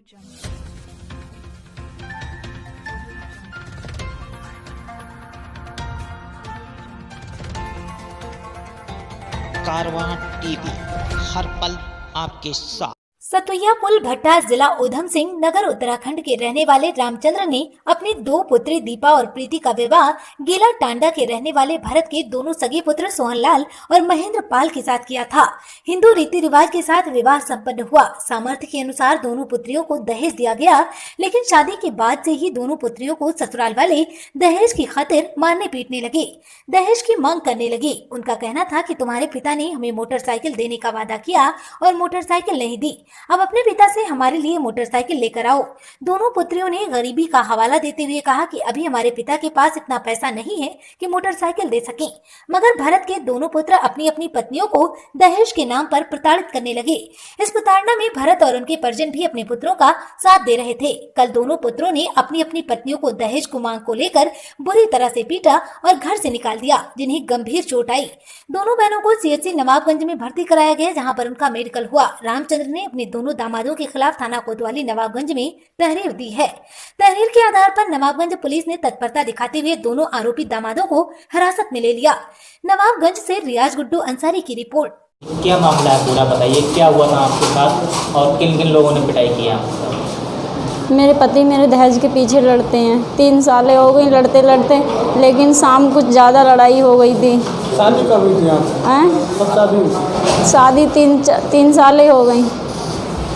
कारवां TV हर पल आपके साथ। सतुया पुल भट्टा जिला उधम सिंह नगर उत्तराखंड के रहने वाले रामचंद्र ने अपनी दो पुत्री दीपा और प्रीति का विवाह गीला टांडा के रहने वाले भरत के दोनों सगे पुत्र सोहनलाल और महेंद्र पाल के साथ किया था। हिंदू रीति रिवाज के साथ विवाह संपन्न हुआ। सामर्थ्य के अनुसार दोनों पुत्रियों को दहेज दिया गया, लेकिन शादी के बाद से ही दोनों पुत्रियों को ससुराल वाले दहेज की खातिर मारने पीटने लगे, दहेज की मांग करने लगे। उनका कहना था कि तुम्हारे पिता ने हमें मोटरसाइकिल देने का वादा किया और मोटरसाइकिल नहीं दी, अब अपने पिता से हमारे लिए मोटरसाइकिल लेकर आओ। दोनों पुत्रियों ने गरीबी का हवाला देते हुए कहा कि अभी हमारे पिता के पास इतना पैसा नहीं है कि मोटरसाइकिल दे सकें। मगर भरत के दोनों पुत्र अपनी अपनी पत्नियों को दहेज के नाम पर प्रताड़ित करने लगे। इस प्रताड़ना में भरत और उनके परिजन भी अपने पुत्रों का साथ दे रहे थे। कल दोनों पुत्रों ने अपनी अपनी पत्नियों को दहेज को मांग को लेकर बुरी तरह से पीटा और घर से निकाल दिया, जिन्हें गंभीर चोट आई। दोनों बहनों को सीएचसी नवाबगंज में भर्ती कराया गया, जहाँ पर उनका मेडिकल हुआ। रामचंद्र ने अपने दोनों दामादों के खिलाफ थाना कोतवाली नवाबगंज में तहरीर दी है। तहरीर के आधार पर नवाबगंज पुलिस ने तत्परता दिखाते हुए दोनों आरोपी दामादों को हिरासत में ले लिया। नवाबगंज से रियाज गुड्डू अंसारी की रिपोर्ट। क्या मामला है पूरा बताइए, क्या हुआ था आपके साथ और किन किन लोगों ने पिटाई किया? मेरे पति मेरे दहेज के पीछे लड़ते हैं, 3 साल हो गई लड़ते लड़ते, लेकिन शाम कुछ ज़्यादा लड़ाई हो गई थी। शादी कब हुई थी आपकी? शादी 3 साल हो गई,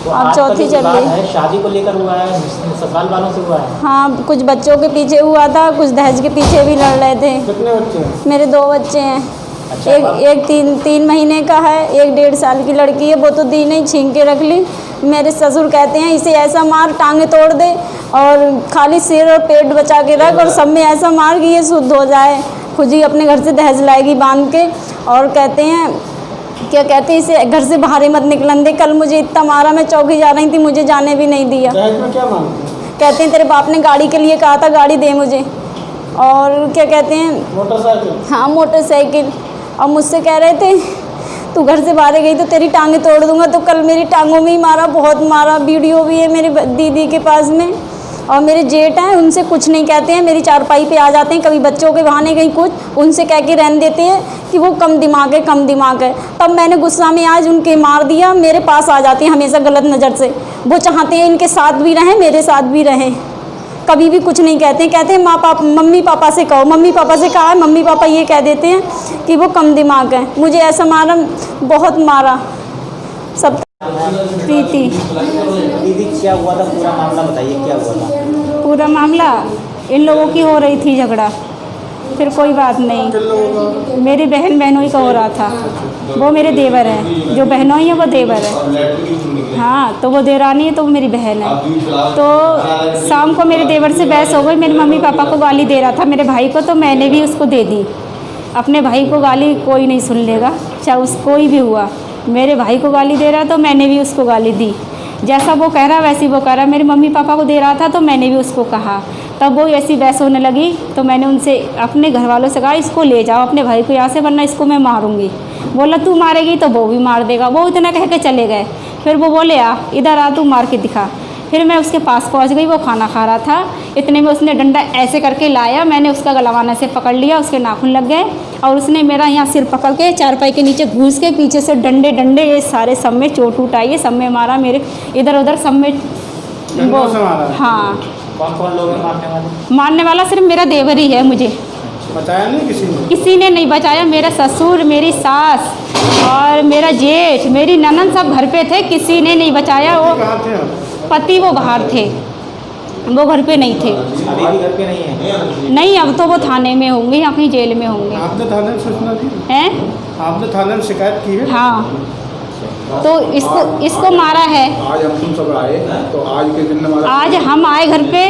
तो अब चौथी चल रही है। शादी को लेकर हुआ है, ससुराल वालों से हुआ है? हाँ, कुछ बच्चों के पीछे हुआ था, कुछ दहेज के पीछे भी लड़ रहे थे। कितने बच्चे हैं? मेरे 2 बच्चे हैं। अच्छा, एक 3 महीने का है, एक 1.5 साल की लड़की है। वो तो दी नहीं, छीन के रख ली। मेरे ससुर कहते हैं इसे ऐसा मार, टांगे तोड़ दे और खाली सिर और पेट बचा के रख, और सब में ऐसा मार कि ये शुद्ध हो जाए। खुद ही अपने घर से दहेज लाएगी बांध के, और कहते हैं क्या कहते हैं इसे घर से बाहर ही मत निकलन दे। कल मुझे इतना मारा, मैं चौकी जा रही थी, मुझे जाने भी नहीं दिया। दहेज में क्या मांगते हैं? कहते हैं तेरे बाप ने गाड़ी के लिए कहा था, गाड़ी दे मुझे, और क्या कहते हैं मोटरसाइकिल? हाँ, मोटरसाइकिल। और मुझसे कह रहे थे तू घर से बाहर गई तो तेरी टांगें तोड़ दूंगा। तो कल मेरी टांगों में ही मारा, बहुत मारा। वीडियो भी है मेरी दीदी के पास में। और मेरे जेठ हैं, उनसे कुछ नहीं कहते हैं, मेरी चारपाई पे आ जाते हैं, कभी बच्चों के बहाने कहीं कुछ, उनसे कह के रहने देते हैं कि वो कम दिमाग है, कम दिमाग है। तब मैंने गुस्सा में आज उनके मार दिया। मेरे पास आ जाते हैं हमेशा गलत नज़र से। वो चाहते हैं इनके साथ भी रहें, मेरे साथ भी रहें, कभी भी कुछ नहीं कहते हैं। कहते हैं मम्मी पापा से कहो। मम्मी पापा से कहा है, मम्मी पापा ये कह देते हैं कि वो कम दिमाग है। मुझे ऐसा मारा, बहुत मारा सब। प्रीति। दीदी क्या हुआ था, पूरा मामला बताइए, क्या हुआ था? पूरा मामला इन लोगों की हो रही थी झगड़ा, फिर कोई बात नहीं, मेरी बहनोई का हो रहा था। वो मेरे देवर हैं, जो बहनोई है वो देवर है। हाँ, तो वो देवरानी है तो वो मेरी बहन है। तो शाम को मेरे देवर से बहस हो गई। मेरे मम्मी पापा को गाली दे रहा था मेरे भाई को, तो मैंने भी उसको दे दी। अपने भाई को गाली कोई नहीं सुन लेगा, चाहे उस कोई भी हुआ। मेरे भाई को गाली दे रहा तो मैंने भी उसको गाली दी। जैसा वो कह रहा वैसे वो कह रहा। मेरे मम्मी पापा को दे रहा था तो मैंने भी उसको कहा। तब वो ऐसी बहस होने लगी, तो मैंने उनसे अपने घर वालों से कहा इसको ले जाओ अपने भाई को यहाँ से, वरना इसको मैं मारूंगी। बोला तू मारेगी तो वो भी मार देगा। वो इतना कह के चले गए। फिर वो बोले आ इधर आ, तू मार के दिखा। फिर मैं उसके पास पहुंच गई, वो खाना खा रहा था। इतने में उसने डंडा ऐसे करके लाया, मैंने उसका गलावाना से पकड़ लिया, उसके नाखून लग गए, और उसने मेरा यहाँ सिर पकड़ के चारपाई के नीचे घुस के पीछे से डंडे ये सारे सब में चोट उठाई है, सब में मारा, मेरे इधर उधर सब में। वो हाँ, कौन लोग हैं मारने वाले? मारने वाला सिर्फ मेरा देवर ही है। मुझे बताया नहीं किसी ने? किसी ने नहीं बचाया। मेरा ससुर, मेरी सास और मेरा जेठ, मेरी ननद सब घर पे थे, किसी ने नहीं बचाया। वो कहाँ थे? पति वो बाहर थे, वो घर पे नहीं थे। अभी भी घर पे नहीं है? नहीं, अब तो वो थाने में होंगे या कहीं जेल में होंगे। आपने थाने में सूचना दी हैं? आपने थाने में शिकायत की है? हाँ, तो इसको मारा है। आज हम तुम सब आए तो आज के दिन हमारा, आज हम आए घर पे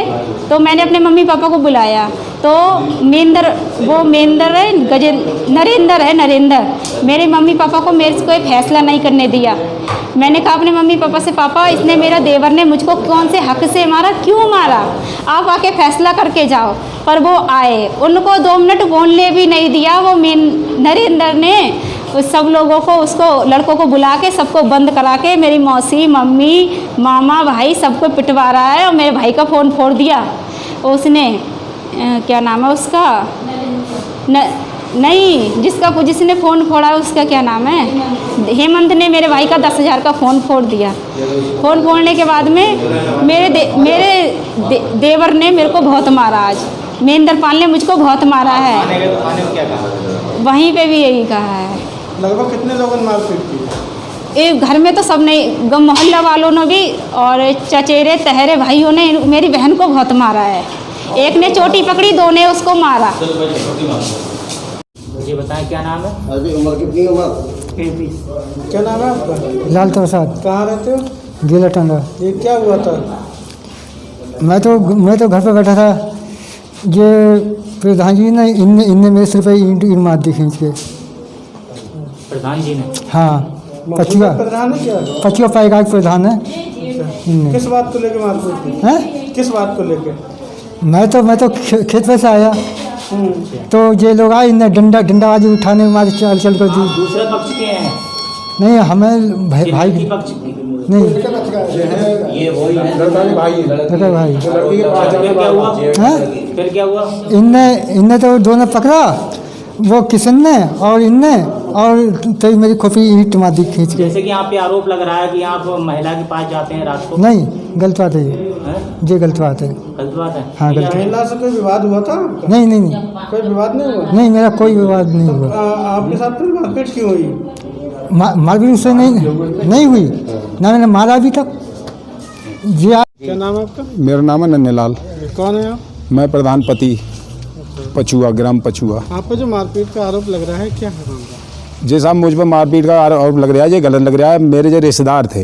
तो मैंने अपने मम्मी पापा को बुलाया। तो नरेंद्र मेरे मम्मी पापा को मेरे से कोई फैसला नहीं करने दिया। मैंने कहा अपने मम्मी पापा से, पापा इसने मेरा देवर ने मुझको कौन से हक से मारा, क्यों मारा, आप आके फैसला करके जाओ। पर वो आए, उनको 2 मिनट बोलने भी नहीं दिया। वो नरेंद्र ने उस सब लोगों को उसको लड़कों को बुला के सबको बंद करा के मेरी मौसी मम्मी मामा भाई सबको पिटवा रहा है और मेरे भाई का फ़ोन फोड़ दिया उसने। क्या नाम है उसका नहीं जिसने फ़ोन फोड़ा उसका क्या नाम है, हेमंत ने मेरे भाई का 10,000 का फ़ोन फोड़ दिया। फ़ोन फोड़ने के बाद में मेरे देवर ने मेरे को बहुत मारा। आज महेंद्र पाल ने मुझको बहुत मारा है। वहीं पे भी यही कहा है। लगभग कितने लोगों ने मारपीट की? एक घर में तो सब नहीं, मोहल्ला वालों ने भी और चचेरे तहरे भाइयों ने मेरी बहन को बहुत मारा है। एक ने चोटी पकड़ी, दो ने उसको मारा। मुझे बताएं क्या नाम है? अभी उम्र कितनी? क्या नाम है आपका? लाल प्रसाद। कहाँ रहते हो? गीला टांगा। ये क्या हुआ था? मैं तो घर पे बैठा था। ये प्रधान जी ने इनने मेरे सिर पे ईंट मार दी खींच के। प्रधान जी ने? हाँ, पचुआ प्रधान है क्या? पचुआ पाएगा प्रधान है। किस बात को लेके मारपीट की? हैं? किस बात को लेके? मैं तो खेत पे से आया तो ये लोग आए, इन्हें डंडाबाजी उठाने मारे चल कर दी। दूसरे पक्ष के हैं? नहीं, हमें भाई की पक्ष नहीं, ये वही लड़का भाई है। लड़का भाई। फिर क्या हुआ? हैं? फिर क्या हुआ? इनने तो दोनों पकड़ा, वो किशन ने और इनने, और तो मेरी खोपी ईंट मार दी खींच के। जैसे कि यहाँ पे आरोप लग रहा है कि आप महिला के पास जाते हैं रात को। नहीं, गलत बात है ये गलत बात है। गलत बात है? हाँ, गलत। महिला से कोई विवाद हुआ था आपका? नहीं, कोई विवाद नहीं हुआ? नहीं, मेरा कोई विवाद नहीं हुआ। आपके साथ फिर मारपीट क्यों हुई? मारपीट उससे नहीं हुई ना, मैंने मारा अभी तक। जी क्या नाम है आपका? मेरा नाम है नन्हेलाल। कौन है आप? मैं प्रधान पति पचुआ, ग्राम पचुआ। आप पर जो मारपीट का आरोप लग रहा है, क्या है मामला? जी साहब, मुझ पर मारपीट का आरोप लग रहा है, ये गलत लग रहा है। मेरे जो रिश्तेदार थे,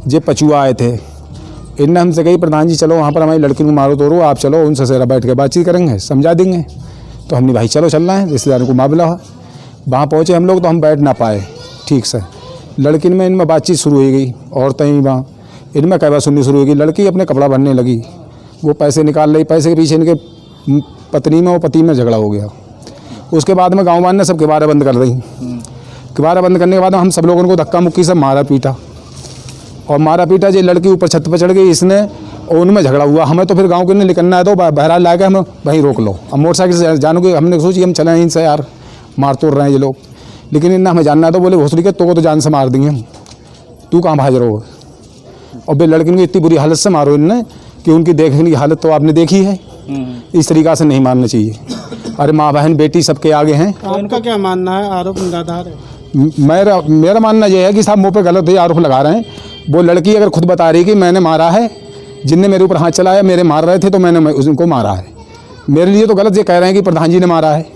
ये पचुआ आए थे, इनने हमसे कही प्रधान जी चलो वहाँ पर हमारी लड़की को मारो तोड़ो, आप चलो उनसे सेरा बैठ के बातचीत करेंगे, समझा देंगे। तो हमने भाई चलो चलना है, रिश्तेदारों को मामला है। वहाँ पहुँचे हम लोग तो हम बैठ ना पाए ठीक से। लड़की में इनमें बातचीत शुरू हो गई, औरतें ही वहाँ इनमें कहवा सुननी शुरू हो गई। लड़की अपने कपड़ा भरने लगी, वो पैसे निकाल रही, पैसे के पीछे इनके पत्नी में और पति में झगड़ा हो गया। उसके बाद में गाँव वाले ने सब किवाड़े बंद कर दी। किवाड़ा बंद करने के बाद हम सब लोगों को धक्का मुक्की से मारा पीटा, और मारा पीटा जो लड़की ऊपर छत पर चढ़ गई, इसने और उनमें झगड़ा हुआ। हमें तो फिर गांव के लिए निकलना है तो बहरहाल ला के हमें वहीं रोक लो। अब मोटरसाइकिल से जानोगे, हमने सोची हम चले इनसे यार, मार तोड़ रहे हैं ये लोग, लेकिन इन्हें हमें जानना है तो बोले भोसड़ी के तो जान से मार देंगे हम, तू कहाँ भाज रहो। और फिर लड़की को इतनी बुरी हालत से मारो इनने कि उनकी देखने की हालत तो आपने देखी है। इस तरीक़ा से नहीं मारना चाहिए। अरे माँ बहन बेटी सबके आगे हैं। आपका क्या मानना है? आरोप निराधार है? मेरा मानना यह है कि साहब मुँह पे गलत ही आरोप लगा रहे हैं। वो लड़की अगर खुद बता रही कि मैंने मारा है, जिनने मेरे ऊपर हाथ चलाया मेरे मार रहे थे तो मैंने उनको मारा है, मेरे लिए तो गलत ये कह रहे हैं कि प्रधान जी ने मारा है।